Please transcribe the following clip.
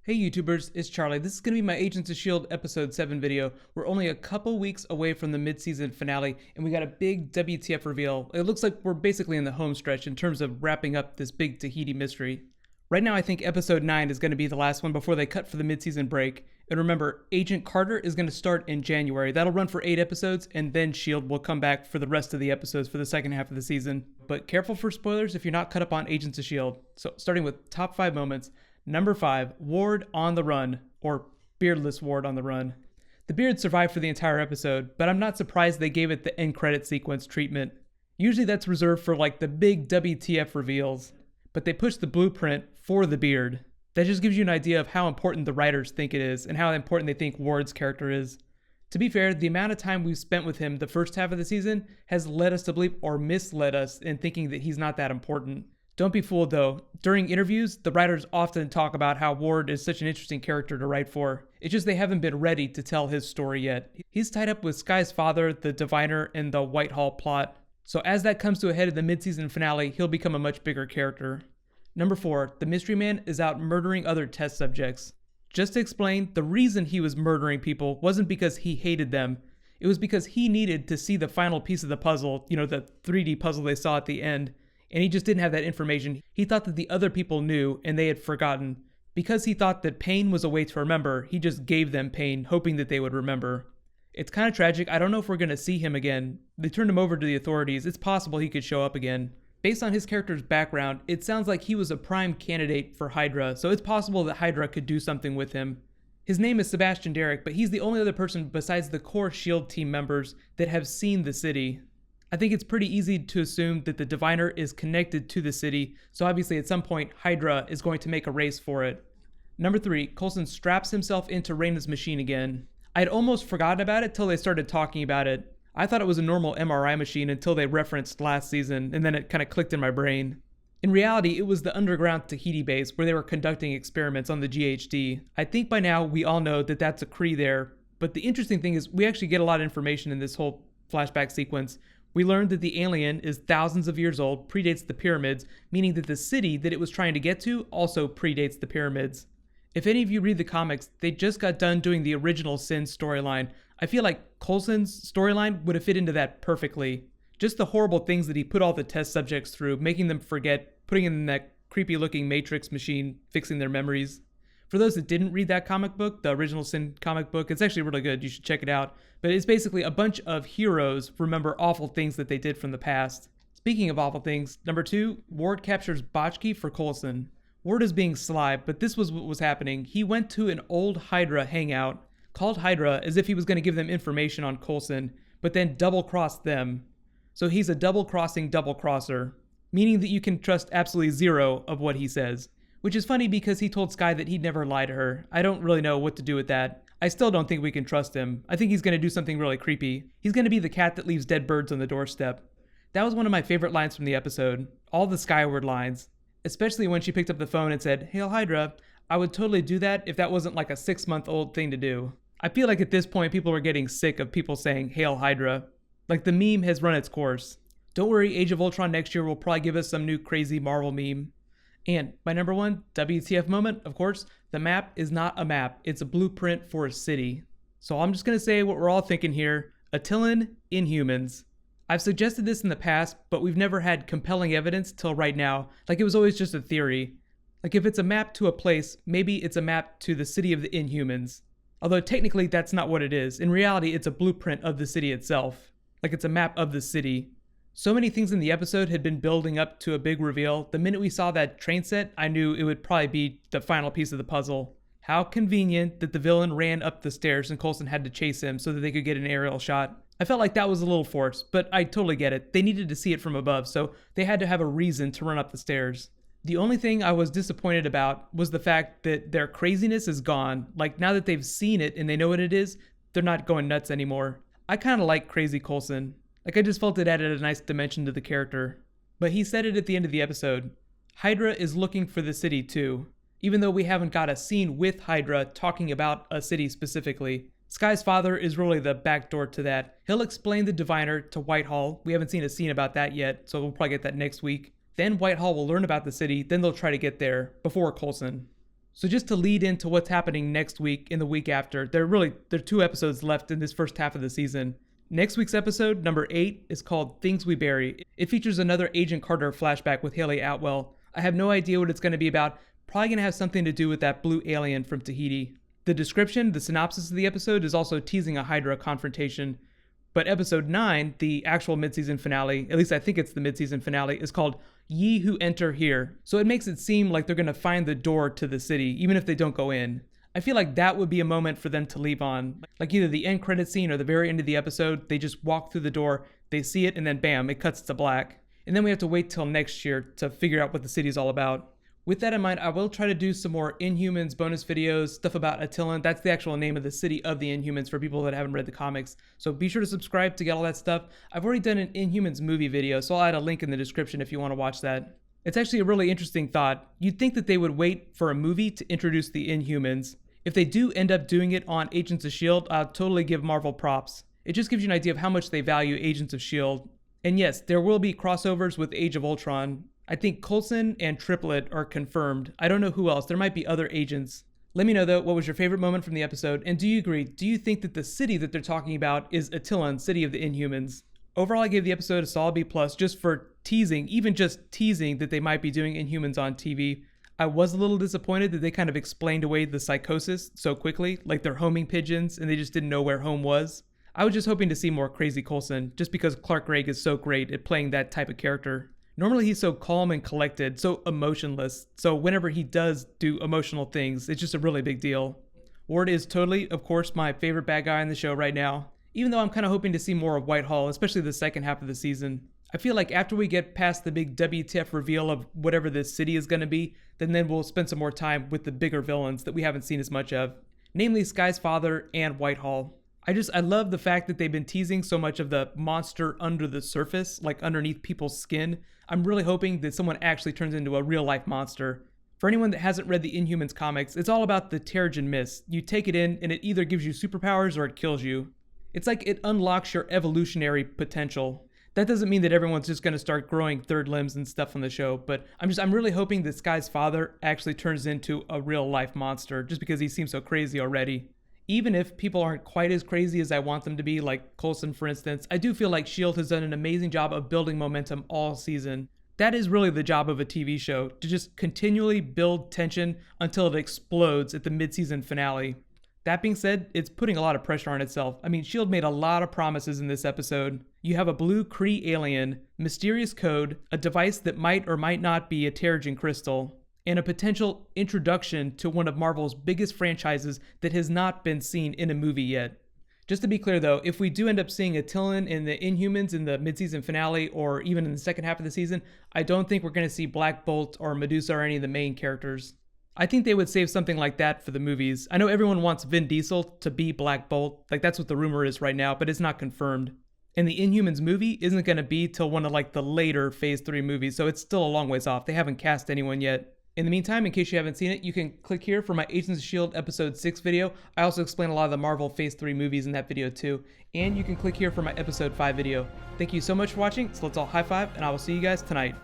Hey YouTubers, it's Charlie. This is going to be my Agents of S.H.I.E.L.D. episode 7 video. We're only a couple weeks away from the mid-season finale, and we got a big WTF reveal. It looks like we're basically in the home stretch in terms of wrapping up this big Tahiti mystery. Right now I think episode 9 is going to be the last one before they cut for the mid-season break. And remember, Agent Carter is going to start in January. That'll run for 8 episodes, and then S.H.I.E.L.D. will come back for the rest of the episodes for the second half of the season. But careful for spoilers if you're not caught up on Agents of S.H.I.E.L.D. So starting with top 5 moments. Number 5, Ward on the run, or beardless Ward on the run. The beard survived for the entire episode, but I'm not surprised they gave it the end credit sequence treatment. Usually that's reserved for like the big WTF reveals, but they pushed the blueprint for the beard. That just gives you an idea of how important the writers think it is and how important they think Ward's character is. To be fair, the amount of time we've spent with him the first half of the season has led us to believe or misled us in thinking that he's not that important. Don't be fooled though. During interviews, the writers often talk about how Ward is such an interesting character to write for. It's just they haven't been ready to tell his story yet. He's tied up with Skye's father, the Diviner, and the Whitehall plot. So as that comes to a head in the mid-season finale, he'll become a much bigger character. Number 4, the Mystery Man is out murdering other test subjects. Just to explain, the reason he was murdering people wasn't because he hated them. It was because he needed to see the final piece of the puzzle, the 3D puzzle they saw at the end. And he just didn't have that information. He thought that the other people knew and they had forgotten. Because he thought that pain was a way to remember, he just gave them pain, hoping that they would remember. It's kind of tragic. I don't know if we're going to see him again. They turned him over to the authorities. It's possible he could show up again. Based on his character's background, it sounds like he was a prime candidate for Hydra, so it's possible that Hydra could do something with him. His name is Sebastian Derrick, but he's the only other person besides the core S.H.I.E.L.D. team members that have seen the city. I think it's pretty easy to assume that the Diviner is connected to the city, so obviously at some point Hydra is going to make a race for it. Number 3, Coulson straps himself into Raina's machine again. I'd almost forgotten about it till they started talking about it. I thought it was a normal MRI machine until they referenced last season, and then it kind of clicked in my brain. In reality, it was the underground Tahiti base where they were conducting experiments on the GHD. I think by now we all know that that's a Cree there, but the interesting thing is we actually get a lot of information in this whole flashback sequence. We learned that the alien is thousands of years old, predates the pyramids, meaning that the city that it was trying to get to also predates the pyramids. If any of you read the comics, they just got done doing the original Sin storyline. I feel like Coulson's storyline would have fit into that perfectly. Just the horrible things that he put all the test subjects through, making them forget, putting them in that creepy looking Matrix machine, fixing their memories. For those that didn't read that comic book, the original Sin comic book, it's actually really good. You should check it out. But it's basically a bunch of heroes remember awful things that they did from the past. Speaking of awful things, number 2, Ward captures Botchkey for Coulson. Ward is being sly, but this was what was happening. He went to an old Hydra hangout, called Hydra as if he was going to give them information on Coulson, but then double-crossed them. So he's a double-crossing double-crosser, meaning that you can trust absolutely zero of what he says. Which is funny because he told Skye that he'd never lie to her. I don't really know what to do with that. I still don't think we can trust him. I think he's going to do something really creepy. He's going to be the cat that leaves dead birds on the doorstep. That was one of my favorite lines from the episode. All the Skyward lines. Especially when she picked up the phone and said, "Hail Hydra." I would totally do that if that wasn't like a 6-month-old thing to do. I feel like at this point people are getting sick of people saying "Hail Hydra." Like the meme has run its course. Don't worry, Age of Ultron next year will probably give us some new crazy Marvel meme. And my number 1 WTF moment, of course, the map is not a map, it's a blueprint for a city. So I'm just going to say what we're all thinking here, Attilan Inhumans. I've suggested this in the past, but we've never had compelling evidence till right now, like it was always just a theory. Like if it's a map to a place, maybe it's a map to the city of the Inhumans. Although technically that's not what it is. In reality, it's a blueprint of the city itself. Like it's a map of the city. So many things in the episode had been building up to a big reveal. The minute we saw that train set, I knew it would probably be the final piece of the puzzle. How convenient that the villain ran up the stairs and Coulson had to chase him so that they could get an aerial shot. I felt like that was a little forced, but I totally get it. They needed to see it from above, so they had to have a reason to run up the stairs. The only thing I was disappointed about was the fact that their craziness is gone. Like now that they've seen it and they know what it is, they're not going nuts anymore. I kind of like crazy Coulson. Like I just felt it added a nice dimension to the character. But he said it at the end of the episode. Hydra is looking for the city too. Even though we haven't got a scene with Hydra talking about a city specifically. Skye's father is really the backdoor to that. He'll explain the Diviner to Whitehall. We haven't seen a scene about that yet, so we'll probably get that next week. Then Whitehall will learn about the city, then they'll try to get there before Coulson. So just to lead into what's happening next week and the week after, there are 2 episodes left in this first half of the season. Next week's episode, number 8, is called Things We Bury. It features another Agent Carter flashback with Haley Atwell. I have no idea what it's going to be about. Probably going to have something to do with that blue alien from Tahiti. The description, the synopsis of the episode, is also teasing a Hydra confrontation. But episode 9, the actual mid-season finale, at least I think it's the mid-season finale, is called Ye Who Enter Here. So it makes it seem like they're going to find the door to the city, even if they don't go in. I feel like that would be a moment for them to leave on. Like either the end credit scene or the very end of the episode, they just walk through the door, they see it, and then bam, it cuts to black. And then we have to wait till next year to figure out what the city's all about. With that in mind, I will try to do some more Inhumans bonus videos, stuff about Attilan. That's the actual name of the city of the Inhumans for people that haven't read the comics. So be sure to subscribe to get all that stuff. I've already done an Inhumans movie video, so I'll add a link in the description if you want to watch that. It's actually a really interesting thought. You'd think that they would wait for a movie to introduce the Inhumans. If they do end up doing it on Agents of S.H.I.E.L.D., I'll totally give Marvel props. It just gives you an idea of how much they value Agents of S.H.I.E.L.D. And yes, there will be crossovers with Age of Ultron. I think Coulson and Triplet are confirmed. I don't know who else. There might be other agents. Let me know though, what was your favorite moment from the episode? And do you agree? Do you think that the city that they're talking about is Attilan, City of the Inhumans? Overall, I gave the episode a solid B+, just for teasing, even just teasing that they might be doing Inhumans on TV. I was a little disappointed that they kind of explained away the psychosis so quickly, like they're homing pigeons and they just didn't know where home was. I was just hoping to see more crazy Coulson, just because Clark Gregg is so great at playing that type of character. Normally he's so calm and collected, so emotionless, so whenever he does do emotional things, it's just a really big deal. Ward is totally, of course, my favorite bad guy on the show right now, even though I'm kind of hoping to see more of Whitehall, especially the second half of the season. I feel like after we get past the big WTF reveal of whatever this city is going to be, then we'll spend some more time with the bigger villains that we haven't seen as much of, namely Skye's father and Whitehall. I love the fact that they've been teasing so much of the monster under the surface, like underneath people's skin. I'm really hoping that someone actually turns into a real life monster. For anyone that hasn't read the Inhumans comics, it's all about the Terrigen Mist. You take it in and it either gives you superpowers or it kills you. It's like it unlocks your evolutionary potential. That doesn't mean that everyone's just going to start growing third limbs and stuff on the show, but I'm really hoping that Skye's father actually turns into a real life monster just because he seems so crazy already. Even if people aren't quite as crazy as I want them to be, like Coulson for instance, I do feel like S.H.I.E.L.D. has done an amazing job of building momentum all season. That is really the job of a TV show, to just continually build tension until it explodes at the mid-season finale. That being said, it's putting a lot of pressure on itself. I mean, S.H.I.E.L.D. made a lot of promises in this episode. You have a blue Kree alien, mysterious code, a device that might or might not be a Terrigen crystal, and a potential introduction to one of Marvel's biggest franchises that has not been seen in a movie yet. Just to be clear though, if we do end up seeing Attilan in the Inhumans in the mid-season finale or even in the second half of the season, I don't think we're going to see Black Bolt or Medusa or any of the main characters. I think they would save something like that for the movies. I know everyone wants Vin Diesel to be Black Bolt, like that's what the rumor is right now, but it's not confirmed. And the Inhumans movie isn't going to be till one of like the later Phase 3 movies, so it's still a long ways off. They haven't cast anyone yet. In the meantime, in case you haven't seen it, you can click here for my Agents of S.H.I.E.L.D. episode 6 video. I also explain a lot of the Marvel Phase 3 movies in that video too. And you can click here for my episode 5 video. Thank you so much for watching, so let's all high five, and I will see you guys tonight.